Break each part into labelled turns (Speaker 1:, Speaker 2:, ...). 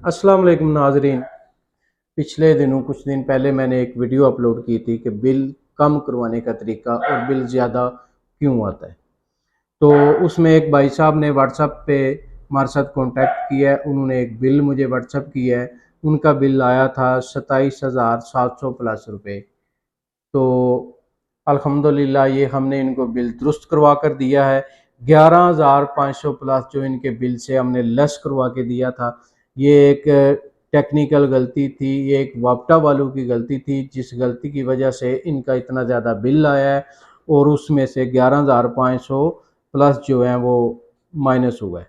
Speaker 1: अस्सलाम वालेकुम नाजरीन। पिछले दिनों कुछ दिन पहले मैंने एक वीडियो अपलोड की थी कि बिल कम करवाने का तरीका और बिल ज़्यादा क्यों आता है। तो उसमें एक भाई साहब ने व्हाट्सएप पे हमारे साथ कांटेक्ट किया है। उन्होंने एक बिल मुझे व्हाट्सएप किया है। उनका बिल आया था 27,700 प्लस रुपए। तो अल्हम्दुलिल्लाह ये हमने इनको बिल दुरुस्त करवा कर दिया है। 11,500 प्लस जो इनके बिल से हमने लेस करवा के दिया था। ये एक टेक्निकल गलती थी, ये एक वापटा वालों की गलती थी, जिस गलती की वजह से इनका इतना ज़्यादा बिल आया है और उसमें से 11,500 प्लस जो है वो माइनस हुआ है।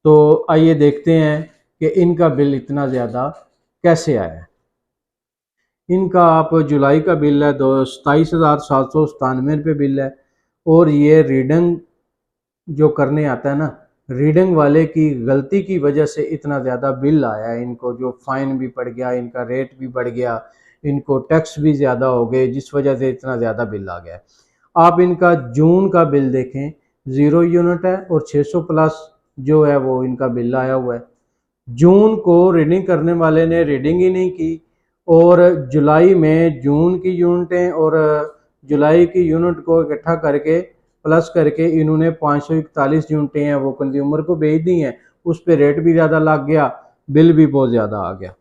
Speaker 1: तो आइए देखते हैं कि इनका बिल इतना ज़्यादा कैसे आया है। इनका आप जुलाई का बिल है 27,797 बिल है। और ये रीडिंग जो करने आता है ना, रीडिंग वाले की गलती की वजह से इतना ज़्यादा बिल आया है। इनको जो फाइन भी पड़ गया, इनका रेट भी बढ़ गया, इनको टैक्स भी ज़्यादा हो गए, जिस वजह से इतना ज़्यादा बिल आ गया है। आप इनका जून का बिल देखें, 0 यूनिट है और 600 प्लस जो है वो इनका बिल आया हुआ है। जून को रीडिंग करने वाले ने रीडिंग ही नहीं की और जुलाई में जून की यूनिटें और जुलाई की यूनिट को इकट्ठा करके प्लस करके इन्होंने 541 यूनिटें हैं वो कंज्यूमर को भेज दी हैं। उस पर रेट भी ज़्यादा लग गया, बिल भी बहुत ज़्यादा आ गया।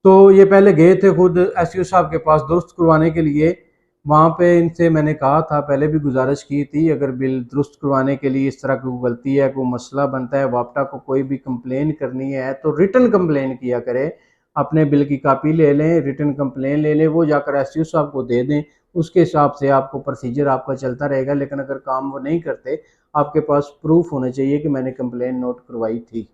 Speaker 1: तो ये पहले गए थे खुद एसईओ साहब के पास दुरुस्त करवाने के लिए। वहाँ पे इनसे मैंने कहा था, पहले भी गुजारिश की थी, अगर बिल दुरुस्त करवाने के लिए इस तरह की कोई गलती है, कोई मसला बनता है, वापटा को कोई भी कंप्लेन करनी है तो रिटन कंप्लेन किया करें। अपने बिल की कापी ले लें, रिटन कंप्लेन ले लें, वो जाकर एसईओ साहब को दे दें। उसके हिसाब से आपको प्रोसीजर आपका चलता रहेगा। लेकिन अगर काम वो नहीं करते, आपके पास प्रूफ होना चाहिए कि मैंने कंप्लेन नोट करवाई थी।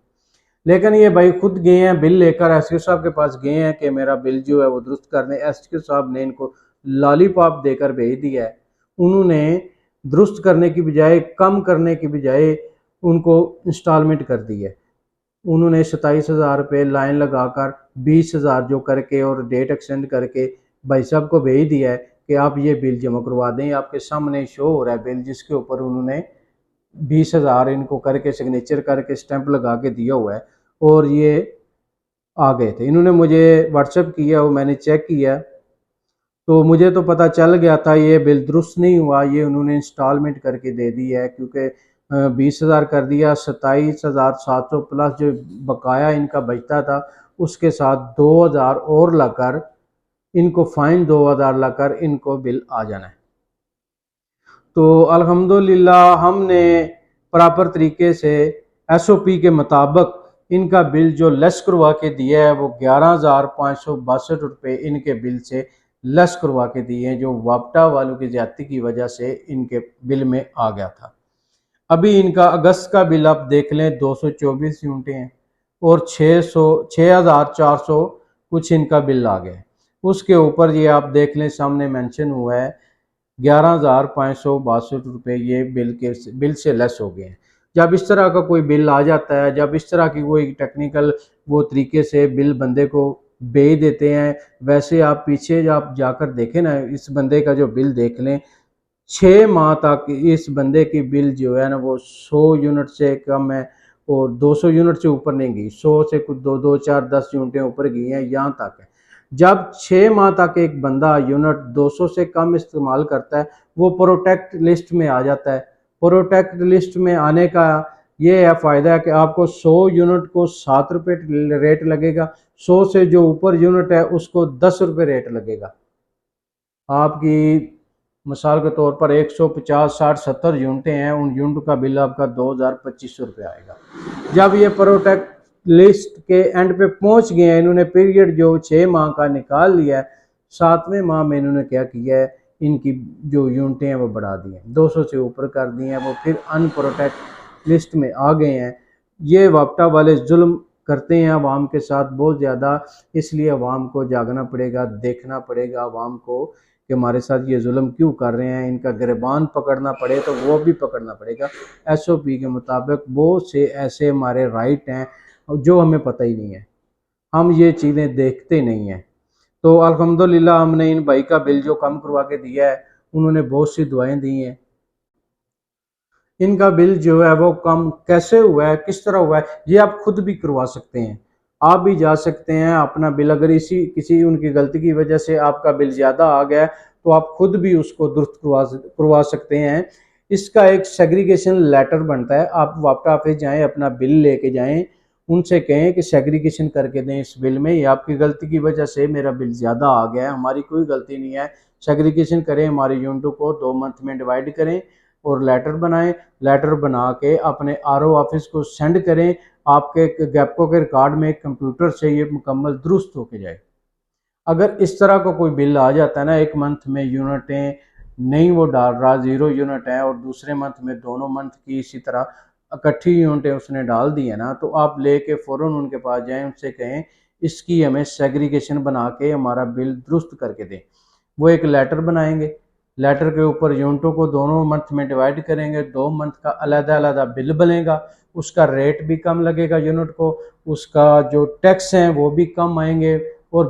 Speaker 1: लेकिन ये भाई खुद गए हैं बिल लेकर, एसक्यू साहब के पास गए हैं कि मेरा बिल जो है वो दुरुस्त कर दें। एसक्यू साहब ने इनको लॉलीपॉप देकर भेज दिया है। उन्होंने दुरुस्त करने की बजाय, कम करने की बजाय उनको इंस्टॉलमेंट कर दी है। उन्होंने 27,000 रुपये लाइन लगाकर 20,000 जो करके और डेट एक्सटेंड करके भाई साहब को भेज दिया है कि आप ये बिल जमा करवा दें। आपके सामने शो हो रहा है बिल, जिसके ऊपर उन्होंने 20,000 इनको करके सिग्नेचर करके स्टैंप लगा के दिया हुआ है। और ये आ गए थे, इन्होंने मुझे व्हाट्सएप किया, वो मैंने चेक किया तो मुझे तो पता चल गया था ये बिल दुरुस्त नहीं हुआ। ये उन्होंने इंस्टॉलमेंट करके दे दी है, क्योंकि 20,000 कर दिया, 27,700 प्लस जो बकाया इनका बचता था उसके साथ 2,000 और लगकर इनको फाइन 2,000 लगकर इनको बिल आ जाना है। तो अल्हम्दुलिल्लाह हमने प्रॉपर तरीके से एसओपी के मुताबिक इनका बिल जो लेस करवा के दिया है वो 11,562 रुपये इनके बिल से लेस करवा के दिए हैं, जो वापटा वालों की ज्यादती की वजह से इनके बिल में आ गया था। अभी इनका अगस्त का बिल आप देख लें, 224 यूनिटें हैं और 6,400 कुछ इनका बिल आ गया। उसके ऊपर ये आप देख लें, सामने मेंशन हुआ है 11,562 रुपये, ये बिल से लेस हो गए हैं। जब इस तरह का कोई बिल आ जाता है, जब इस तरह की कोई टेक्निकल वो तरीके से बिल बंदे को भेज देते हैं, वैसे आप पीछे आप जाकर देखें ना, इस बंदे का जो बिल देख लें, 6 माह तक इस बंदे की बिल जो है ना वो 100 यूनिट से कम है और 200 यूनिट से ऊपर नहीं गई। 100 से कुछ 2, 2, 4, 10 यूनिटें ऊपर गई हैं, यहाँ तक है। जब 6 माह तक एक बंदा यूनिट 200 से कम इस्तेमाल करता है, वो प्रोटेक्ट लिस्ट में आ जाता है। प्रोटेक्ट लिस्ट में आने का ये है फ़ायदा है कि आपको 100 यूनिट को 7 रुपये रेट लगेगा, 100 से जो ऊपर यूनिट है उसको 10 रुपये रेट लगेगा। आपकी मिसाल के तौर पर 150, 60, 70 यूनिटें हैं, उन यूनिट का बिल आपका 2,2500 रुपये आएगा। जब ये प्रोटेक्ट लिस्ट के एंड पे पहुंच गए हैं, इन्होंने पीरियड जो 6 माह का निकाल लिया है, 7वें माह में इन्होंने क्या किया है, इनकी जो यूनिटें हैं वो बढ़ा दी हैं, 200 से ऊपर कर दी हैं, वो फिर अनप्रोटेक्ट लिस्ट में आ गए हैं। ये वापटा वाले जुल्म करते हैं अवाम के साथ बहुत ज़्यादा, इसलिए अवाम को जागना पड़ेगा, देखना पड़ेगा अवाम को कि हमारे साथ ये जुल्म क्यों कर रहे हैं। इनका गिरबान पकड़ना पड़े तो वो भी पकड़ना पड़ेगा। एसओपी के मुताबिक बहुत से ऐसे हमारे राइट हैं जो हमें पता ही नहीं है, हम ये चीज़ें देखते नहीं हैं। तो अल्हम्दुलिल्लाह हमने इन भाई का बिल जो कम करवा के दिया है, उन्होंने बहुत सी दुआएं दी हैं। इनका बिल जो है वो कम कैसे हुआ है, किस तरह हुआ है, ये आप खुद भी करवा सकते हैं। आप भी जा सकते हैं अपना बिल, अगर इसी किसी उनकी गलती की वजह से आपका बिल ज़्यादा आ गया है तो आप खुद भी उसको दुरुस्त करवा सकते हैं। इसका एक सेग्रीगेशन लेटर बनता है, आप वापटा ऑफिस जाएं, अपना बिल लेके जाएं, उनसे कहें कि सेग्रीगेशन करके दें इस बिल में, ये आपकी गलती की वजह से मेरा बिल ज़्यादा आ गया है, हमारी कोई गलती नहीं है। सेग्रीगेशन करें, हमारी यूनिटों को 2 मंथ में डिवाइड करें और लेटर बनाएं। लेटर बना के अपने आरओ ऑफिस को सेंड करें। आपके गैपको के रिकॉर्ड में कंप्यूटर से ये मुकम्मल दुरुस्त होके जाए। अगर इस तरह का कोई बिल आ जाता है ना, एक मंथ में यूनिटें नहीं वो डाल रहा, 0 यूनिट है, और दूसरे मंथ में दोनों मंथ की इसी तरह इकट्ठी यूनिटें उसने डाल दी है ना, तो आप लेके फ़ौरन उनके पास जाएं, उनसे कहें इसकी हमें सेग्रीगेशन बना के हमारा बिल दुरुस्त करके दें। वो एक लेटर बनाएंगे, लेटर के ऊपर यूनिटों को दोनों मंथ में डिवाइड करेंगे, 2 मंथ का अलग-अलग बिल बनेगा, उसका रेट भी कम लगेगा यूनिट को, उसका जो टैक्स हैं वो भी कम आएंगे, और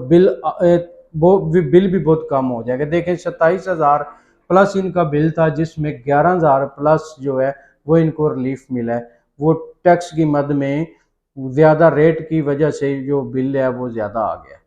Speaker 1: वो बिल भी बहुत कम हो जाएगा। देखें 27,000 प्लस इनका बिल था, जिसमें 11,000 प्लस जो है वो इनको रिलीफ मिला है। वो टैक्स की मद में ज़्यादा रेट की वजह से जो बिल है वो ज़्यादा आ गया।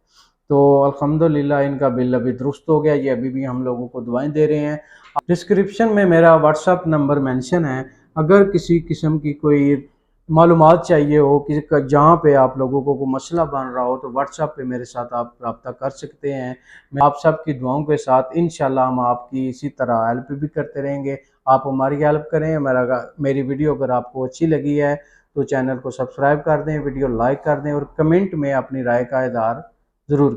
Speaker 1: तो अल्हम्दुलिल्लाह इनका बिल अभी दुरुस्त हो गया, ये अभी भी हम लोगों को दुआएं दे रहे हैं। डिस्क्रिप्शन में मेरा व्हाट्सअप नंबर मेंशन है, अगर किसी किस्म की कोई मालूमात चाहिए हो, किसी का जहाँ पे आप लोगों को कोई मसला बन रहा हो, तो व्हाट्सएप पे मेरे साथ आप रब्ता कर सकते हैं। मैं आप सब की दुआओं के साथ इंशाल्लाह हम आपकी इसी तरह हेल्प भी करते रहेंगे। आप हमारी हेल्प करें। मेरी वीडियो अगर आपको अच्छी लगी है तो चैनल को सब्सक्राइब कर दें, वीडियो लाइक कर दें और कमेंट में अपनी राय का इज़हार ज़रूर